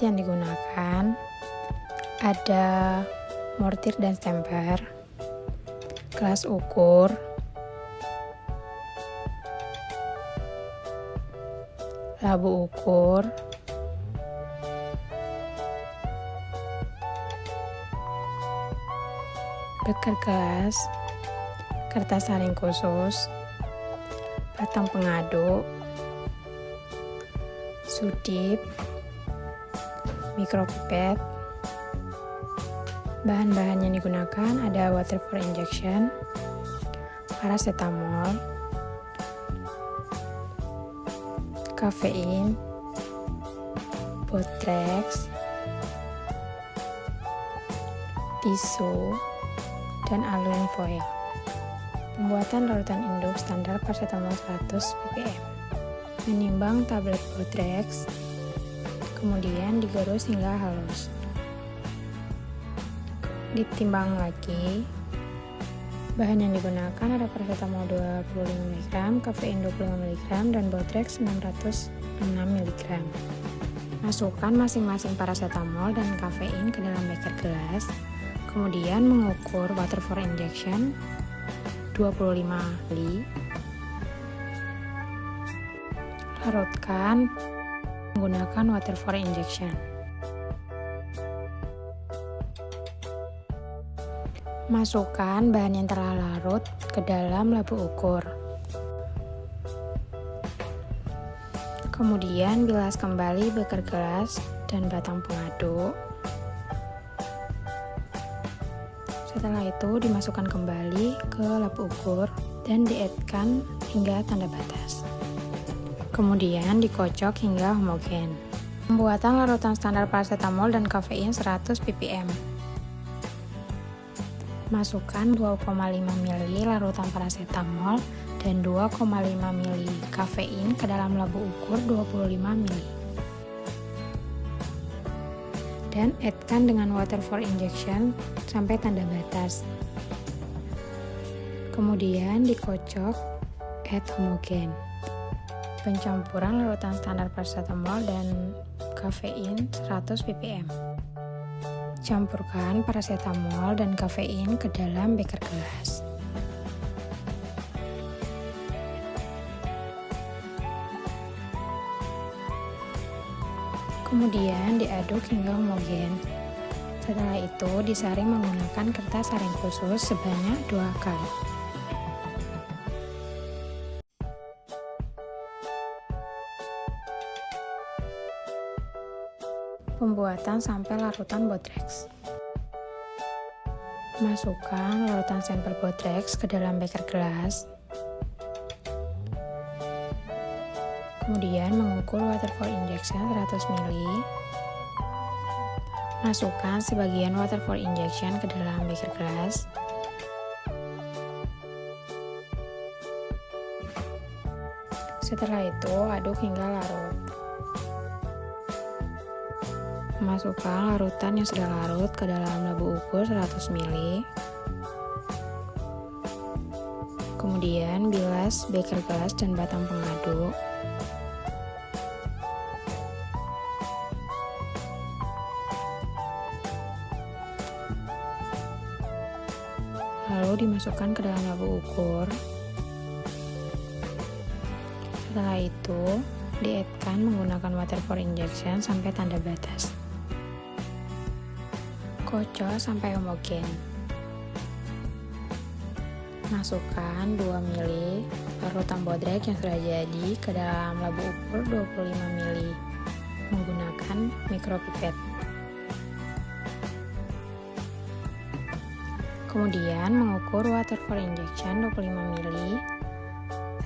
yang digunakan ada mortir dan stemper, gelas ukur, labu ukur, beker gelas, kertas saring khusus, batang pengaduk, sudip, mikropipet. Bahan-bahan yang digunakan ada water for injection, paracetamol, kafein, Botrax, tisu, dan alumin foil. Pembuatan larutan induk standar paracetamol 100 ppm. Menimbang tablet Botrax, kemudian digerus hingga halus. Ditimbang lagi. Bahan yang digunakan ada paracetamol 25 mg, kafein 25 mg, dan Botrax 606 mg. Masukkan masing-masing paracetamol dan kafein ke dalam beker gelas. Kemudian mengukur water for injection 25 ml. Larutkan menggunakan water for injection. Masukkan bahan yang telah larut ke dalam labu ukur. Kemudian bilas kembali beker gelas dan batang pengaduk. Setelah itu dimasukkan kembali ke labu ukur dan dietkan hingga tanda batas. Kemudian dikocok hingga homogen. Pembuatan larutan standar paracetamol dan kafein 100 ppm. Masukkan 2,5 ml larutan paracetamol dan 2,5 ml kafein ke dalam labu ukur 25 ml. Dan add-kan dengan water for injection sampai tanda batas. Kemudian dikocok, add homogen. Pencampuran larutan standar paracetamol dan kafein 100 ppm. Campurkan paracetamol dan kafein ke dalam beker gelas. Kemudian diaduk hingga homogen. Setelah itu disaring menggunakan kertas saring khusus sebanyak 2 kali. Pembuatan sampel larutan Botrax. Masukkan larutan sampel Botrax ke dalam beker gelas. Kemudian mengukur water for injection 100 ml. Masukkan sebagian water for injection ke dalam beker gelas. Setelah itu aduk hingga larut. Masukkan larutan yang sudah larut ke dalam labu ukur 100 ml. Kemudian bilas beker gelas dan batang pengaduk. Lalu dimasukkan ke dalam labu ukur. Setelah itu, di-add-kan menggunakan water for injection sampai tanda batas. Kocok sampai homogen. Masukkan 2 ml larutan Botrax yang sudah jadi ke dalam labu ukur 25 ml menggunakan mikropipet. Kemudian mengukur water for injection 25 ml.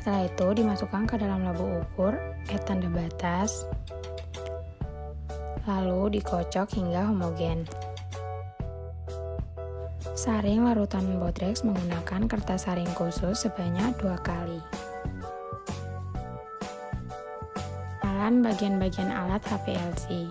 Setelah itu dimasukkan ke dalam labu ukur, add tanda batas, lalu dikocok hingga homogen. Saring larutan Botrax menggunakan kertas saring khusus sebanyak 2 kali. Pengenalan bagian-bagian alat HPLC.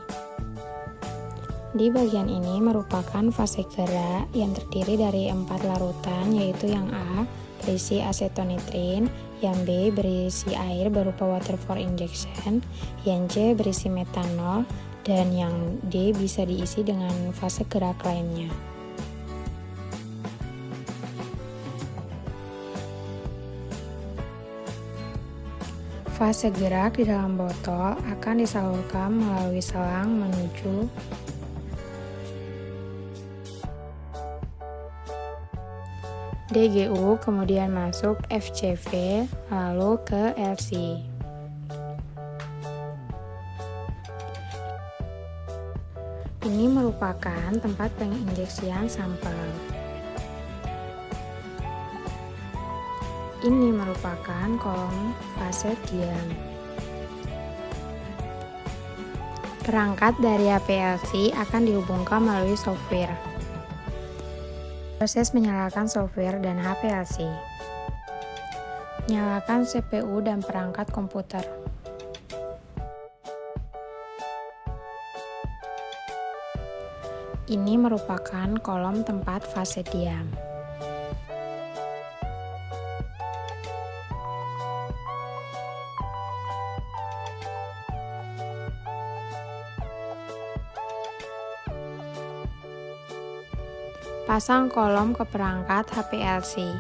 Di bagian ini merupakan fase gerak yang terdiri dari 4 larutan, yaitu yang A berisi asetonitrin, yang B berisi air berupa water for injection, yang C berisi metanol, dan yang D bisa diisi dengan fase gerak lainnya. Fase gerak di dalam botol akan disalurkan melalui selang menuju DGU, kemudian masuk FCV, lalu ke LC. Ini merupakan tempat penginjeksian sampel. Ini merupakan kolom fase diam. Perangkat dari HPLC akan dihubungkan melalui software. Proses menyalakan software dan HPLC. Nyalakan CPU dan perangkat komputer. Ini merupakan kolom tempat fase diam. Pasang kolom ke perangkat HPLC.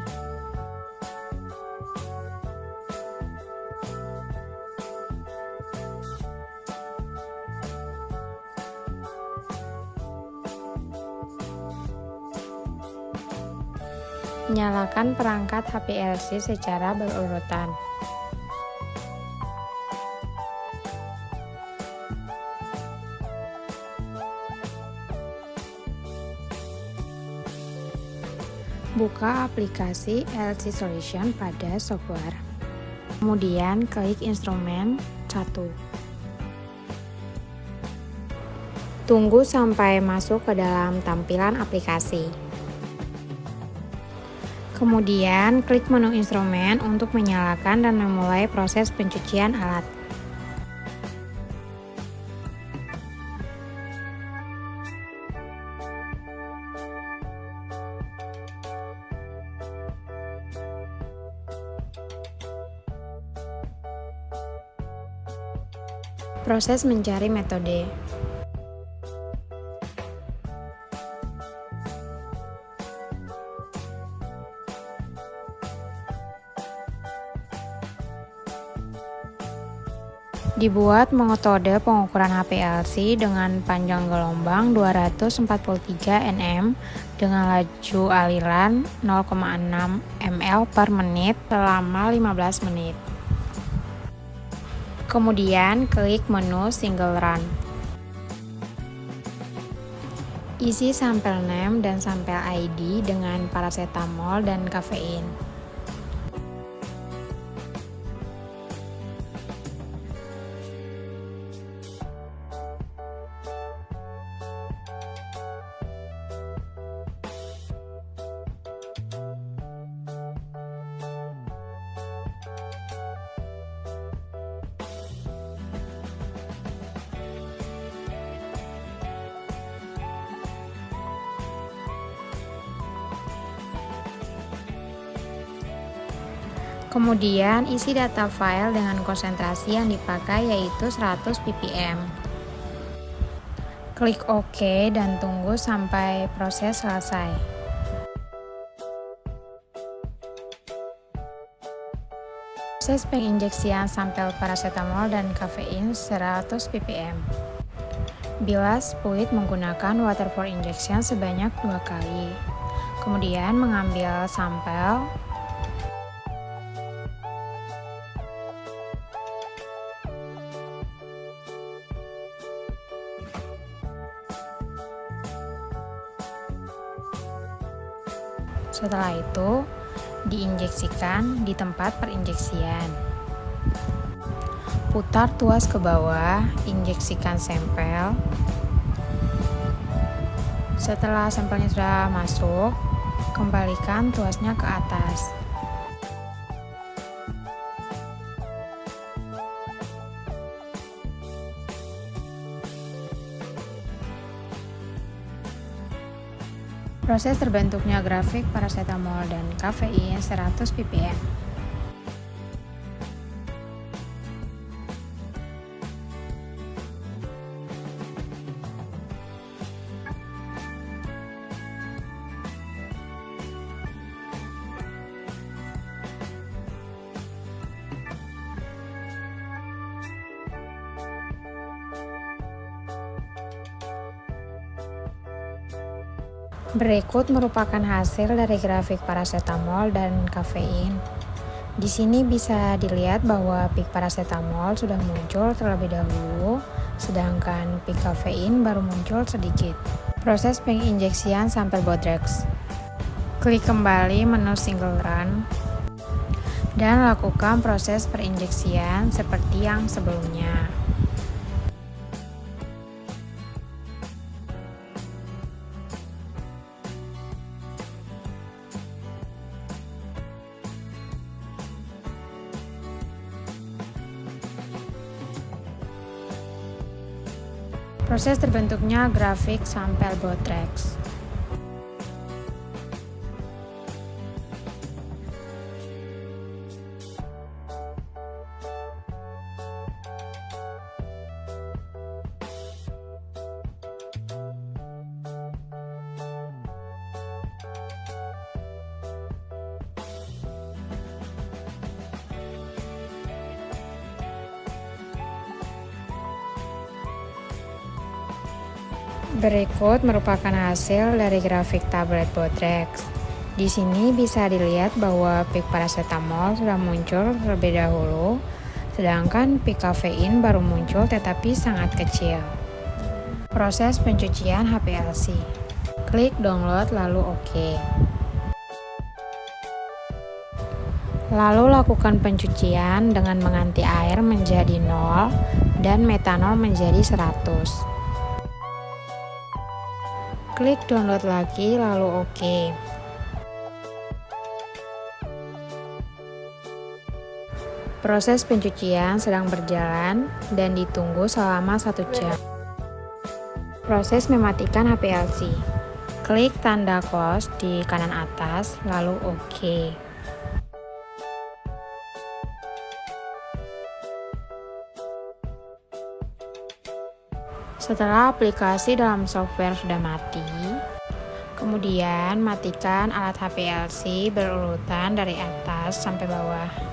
Nyalakan perangkat HPLC secara berurutan. Buka aplikasi LC Solution pada software. Kemudian klik instrumen 1. Tunggu sampai masuk ke dalam tampilan aplikasi. Kemudian klik menu instrumen untuk menyalakan dan memulai proses pencucian alat. Proses mencari metode. Dibuat metode pengukuran HPLC dengan panjang gelombang 243 nm dengan laju aliran 0,6 ml per menit selama 15 menit. Kemudian klik menu single run. Isi sampel name dan sampel ID dengan paracetamol dan kafein. Kemudian isi data file dengan konsentrasi yang dipakai yaitu 100 ppm. Klik OK dan tunggu sampai proses selesai. Proses penginjeksian sampel paracetamol dan kafein 100 ppm. Bilas fluid menggunakan water for injection sebanyak 2 kali. Kemudian mengambil sampel. Setelah itu, diinjeksikan di tempat perinjeksian. Putar tuas ke bawah, injeksikan sampel. Setelah sampelnya sudah masuk, kembalikan tuasnya ke atas. Proses terbentuknya grafik paracetamol dan kafein 100 ppm. Berikut merupakan hasil dari grafik parasetamol dan kafein. Di sini bisa dilihat bahwa pik parasetamol sudah muncul terlebih dahulu, sedangkan pik kafein baru muncul sedikit. Proses penginjeksian sampel Botrex. Klik kembali menu single run dan lakukan proses perinjeksian seperti yang sebelumnya. Proses terbentuknya grafik sampel Botrex. Berikut merupakan hasil dari grafik tablet Botrex. Di sini bisa dilihat bahwa pik parasetamol sudah muncul terlebih dahulu, sedangkan pik kafein baru muncul tetapi sangat kecil. Proses pencucian HPLC. Klik download lalu OK. Lalu lakukan pencucian dengan mengganti air menjadi 0 dan metanol menjadi 100. Klik download lagi lalu OK. Proses pencucian sedang berjalan dan ditunggu selama 1 jam. Proses mematikan HPLC. Klik tanda close di kanan atas lalu OK. Setelah aplikasi dalam software sudah mati, kemudian matikan alat HPLC berurutan dari atas sampai bawah.